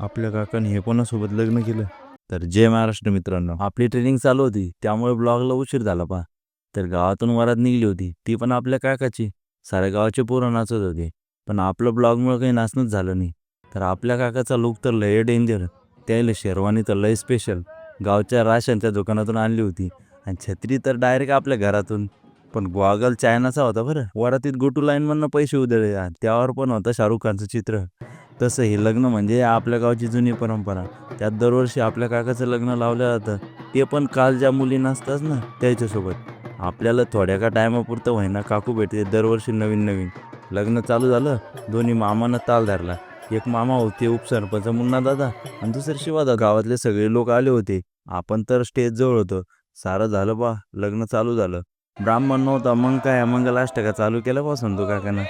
आपल्या काकाने हे कोणासोबत लग्न केलं? तर जय महाराष्ट्र मित्रांनो, आपली ट्रेनिंग चालू होती त्यामुळे ब्लॉगला उशीर झाला पहा. तर गावातून वरात निघली होती, ती पण आपल्या काकाची. साऱ्या गावाचे पोरं नाचत होते, पण आपलं ब्लॉगमुळे काही नाचणंच झालं नाही. तर आपल्या काकाचा लुक तर लय डेंजर, त्याला शेरवानी तर लय स्पेशल, गावच्या राशनच्या दुकानातून आणली होती. आणि छत्री तर डायरेक्ट आपल्या घरातून. पण गॉगल चायनाचा होता बरं. वरातीत गोटू लाईनमधनं पैसे उधळले, त्यावर पण होतं शाहरुख खानचं चित्र. तसं हे लग्न म्हणजे आपल्या गावची जुनी परंपरा. त्यात दरवर्षी आपल्या काकाचं लग्न लावलं जातं, ते पण काल ज्या मुली नसतात ना त्याच्यासोबत. आपल्याला थोड्या का टायमापुरतं व्हायना काकू भेटते दरवर्षी नवीन नवीन. लग्न चालू झालं, दोन्ही मामानं ताल धरला. एक मामा होते उपसरपंच मुन्ना दादा, आणि दुसरे शिवादा. गावातले सगळे लोक आले होते, आपण तर स्टेज जवळ होतो. सारं झालं बा, लग्न चालू झालं. ब्राह्मण नव्हता, मग काय मंगलाष्टका चालू केलं बा संतू काकानं.